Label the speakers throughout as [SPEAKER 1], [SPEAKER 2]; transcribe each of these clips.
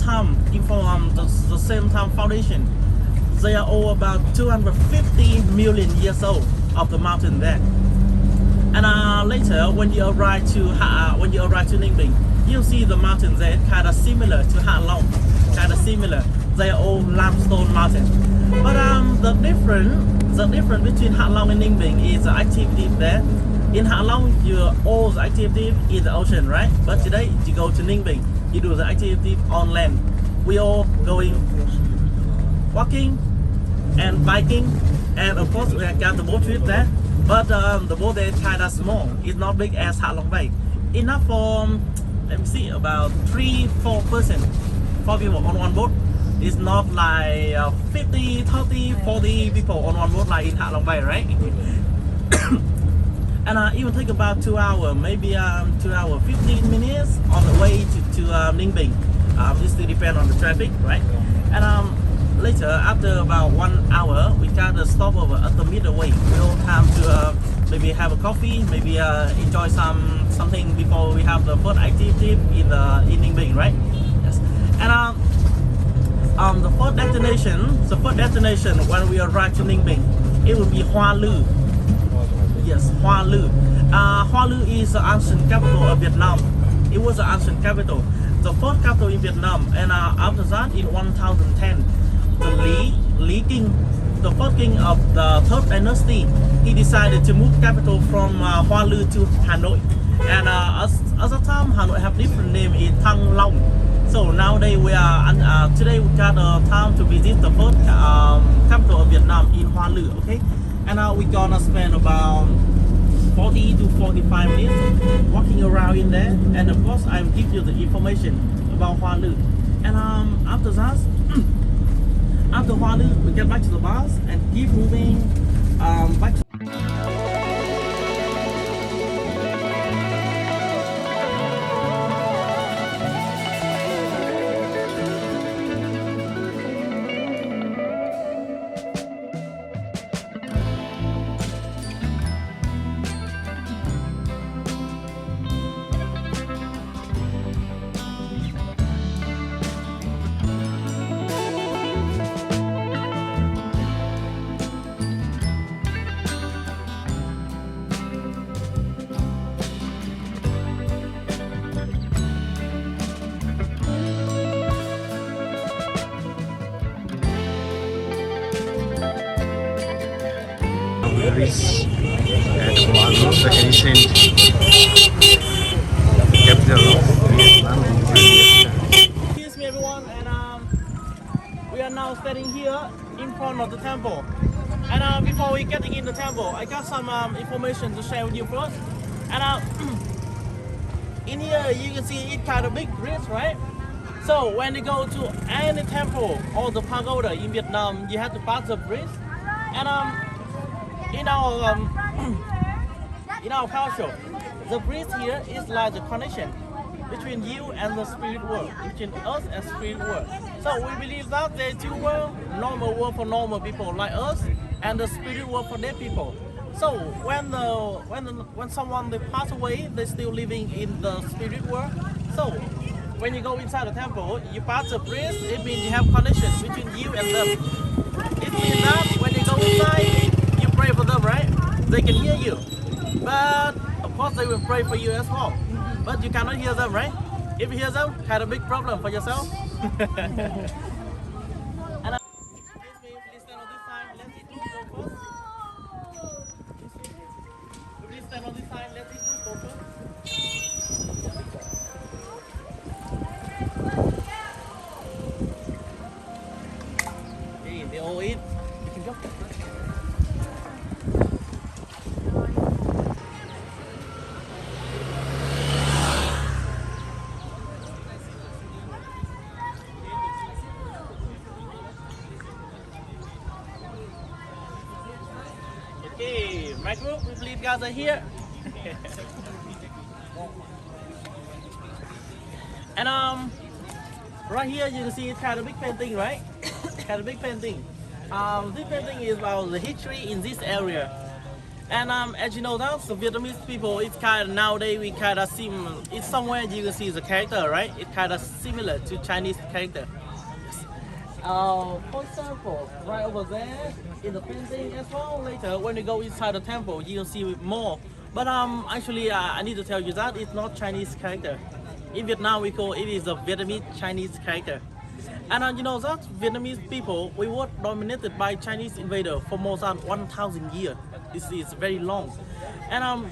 [SPEAKER 1] time, the same time foundation, they are all about 250 million years old of the mountain there. And later, when you arrive to Ninh Bình, you'll see the mountains there kind of similar to Hạ Long, kind of similar. They are all limestone mountain. But the difference between Hạ Long and Ninh Bình is the activity there. In Hạ Long, all the activity in the ocean, right? But today, you go to Ninh Bình, you do the activity on land. We all going walking and biking, and of course we have got the boat trip there. But the boat there is kind of small. It's not big as Hạ Long Bay. Enough for, let me see, about 3-4 person, 4 people on one boat. It's not like 50, 30, 40 people on one boat like in Hạ Long Bay, right? And even take about 2 hours, maybe 2 hours 15 minutes on the way to Ninh Bình. This still depends on the traffic, right? And later, after about 1 hour, we got a stopover at the middle way. We'll have to maybe have a coffee, maybe enjoy something before we have the first activity in Ninh Bình, right? Yes. And the first destination when we arrive to Ninh Bình, it will be Hoa Lư. Yes, Hoa Lư. Hoa Lư is the ancient capital of Vietnam. It was the ancient capital, the first capital in Vietnam. And after that, in 1010, the Lý King, the first king of the third dynasty, he decided to move capital from Hoa Lư to Hanoi. And at the time, Hanoi have different name in Thăng Long. So nowadays today we got time to visit the first capital of Vietnam in Hoa Lư. Okay, and we're gonna spend about 40 to 45 minutes walking around in there. And of course, I will give you the information about Hoa Lư. And after that. After Hoa Lư, we get back to the bus and keep moving back to
[SPEAKER 2] Paris at Hoa Lư, the ancient capital of Vietnam.
[SPEAKER 1] Excuse me everyone, and we are now standing here in front of the temple. And before we getting in the temple, I got some information to share with you first. And in here you can see it's kind of big bridge, right? So when you go to any temple or the pagoda in Vietnam, you have to pass the bridge. And in our culture, the bridge here is like the connection between you and the spirit world, between us and spirit world. So we believe that there are two worlds: normal world for normal people like us, and the spirit world for dead people. So when someone they pass away, they're still living in the spirit world. So when you go inside the temple, you pass the bridge. It means you have connection between you and them. It means that when you go inside, you pray for them, right? They can hear you, but of course they will pray for you as well. But you cannot hear them, right? If you hear them, had a big problem for yourself. And please stand on this side. Let it go first. Please stand on this side. Let it go first. Okay, they all eat. You can go. Okay, my group, we believe guys are here. And right here you can see it's kind of big painting, right? Kind of big painting. This painting is about the history in this area. And as you know that the Vietnamese people, it's kind of nowadays we kind of seem it's somewhere you can see the character, right? It's kind of similar to Chinese character. For example, right over there in the painting as well. Later, when you go inside the temple, you will see more. But actually, I need to tell you that it's not Chinese character. In Vietnam, we call it is a Vietnamese Chinese character. And you know that Vietnamese people, we were dominated by Chinese invader for more than 1,000 years. This is very long. And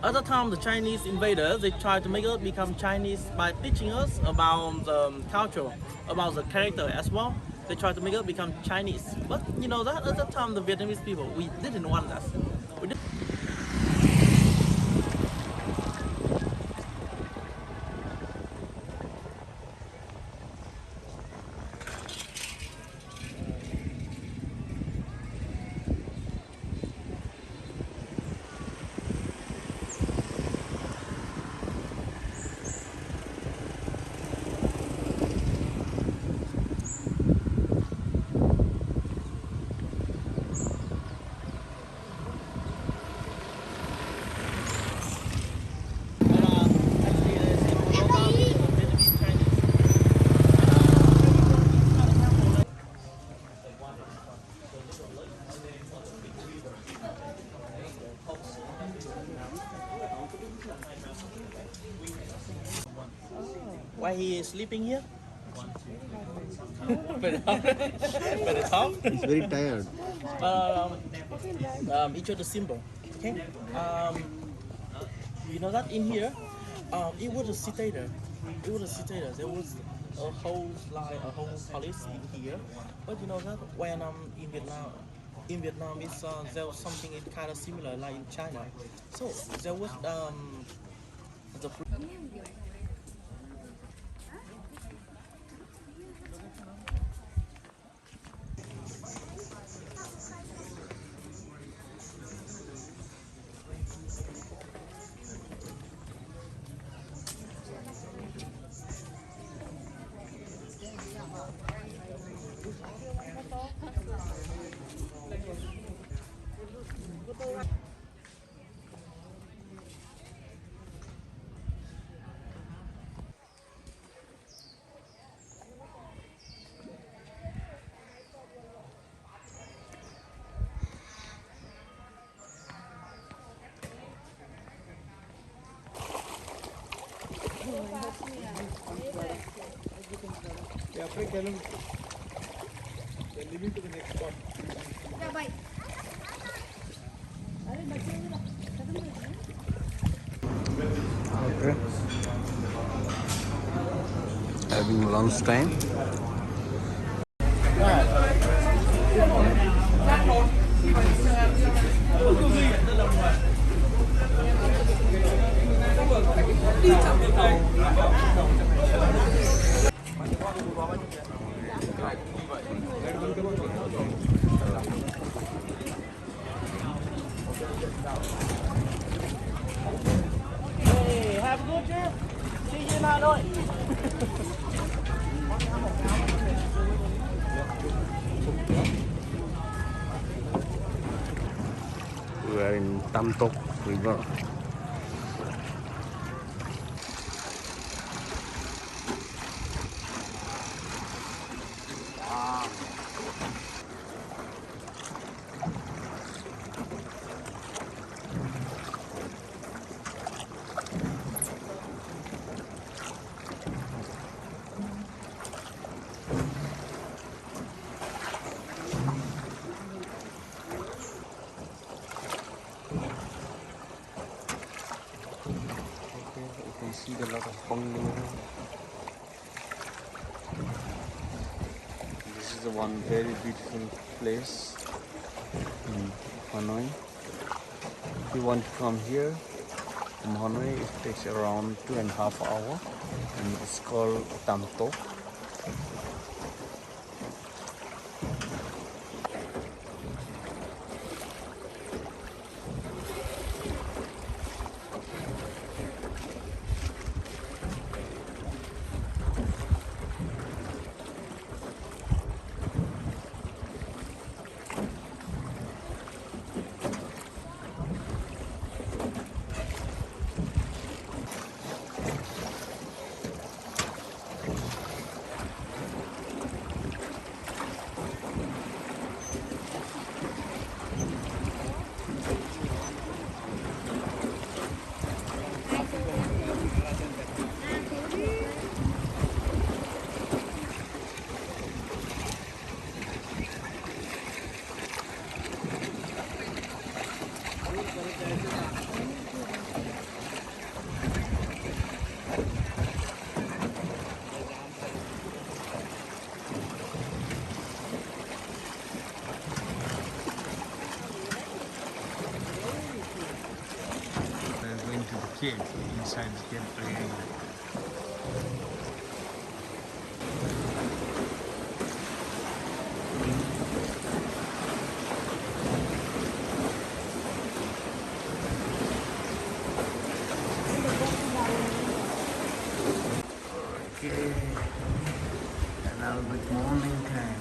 [SPEAKER 1] at the time, the Chinese invaders, they tried to make us become Chinese by teaching us about the culture, about the character as well. They tried to make us become Chinese. But you know that at the time, the Vietnamese people, we didn't want that. We didn't. Why he is sleeping here? Very tough. Very tough.
[SPEAKER 2] He's very tired.
[SPEAKER 1] It's just a symbol. Okay. You know that in here, it was a citadel. It was a citadel. There was a whole like a whole palace in here. But you know that when in Vietnam, it's there was something kind of similar like in China. So there was the.
[SPEAKER 2] Yeah, tell him. They're leaving to the next spot. Okay. Having lunch time.
[SPEAKER 1] Hey, have a good trip. See you in Hanoi.
[SPEAKER 2] We are in Tam Tok River. You can see a lot of bungalow. This is the one very beautiful place in Hanoi. If you want to come here from Hanoi, it takes around 2.5 hours, and it's called Tam Tok. kid inside the kid playing. Okay, and now it's morning time.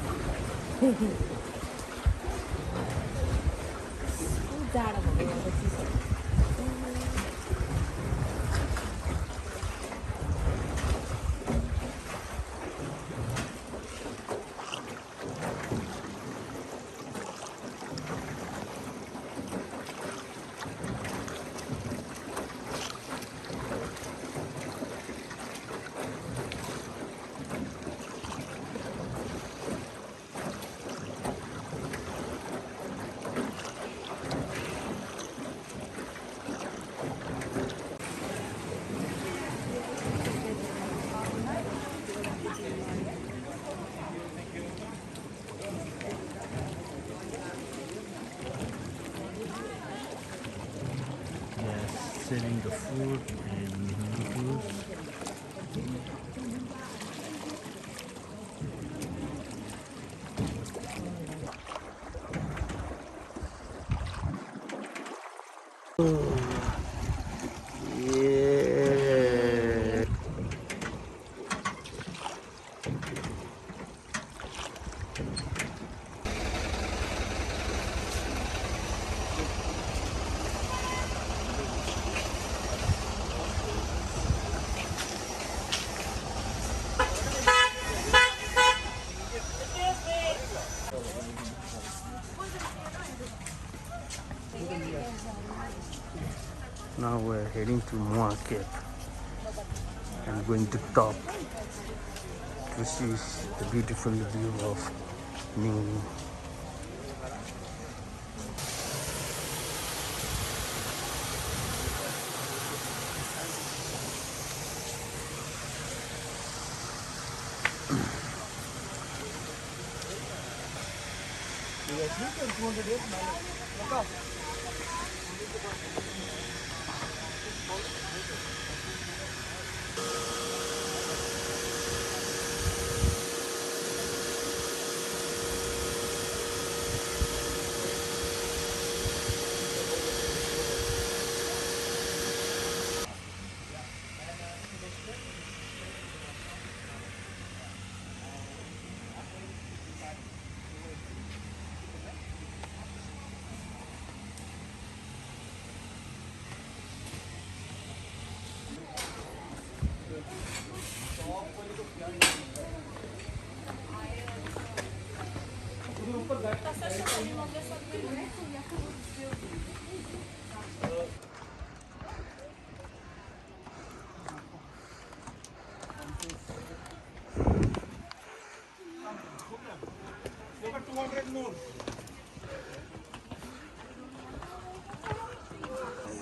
[SPEAKER 2] Yes, selling the food and noodles. Yeah. Now we're heading to market and going to top to see the beautiful view of NINH.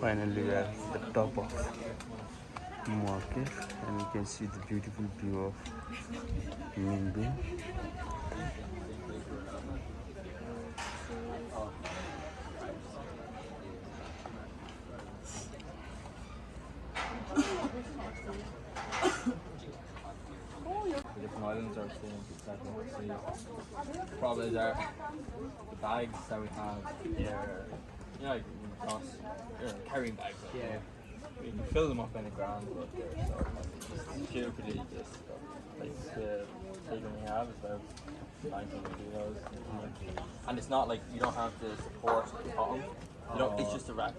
[SPEAKER 2] Finally, we are at the top of the market and you can see the beautiful view of NINH Binh.
[SPEAKER 3] The different islands are staying exactly the same. Problems are the bags that we have here. You know, like cross carrying bags. Like, yeah. We can fill them up in the ground, but they're sort of just stupidly just like the taking we have is about 19 kilos, and it's not like you don't have to support the bottom. You know, it's just a rack.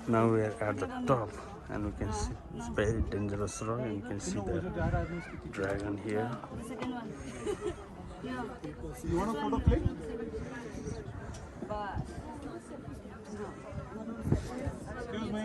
[SPEAKER 2] Now we are at the top and we can see it's very dangerous rock and you can see the dragon here.
[SPEAKER 4] You want a photo clip? Excuse me.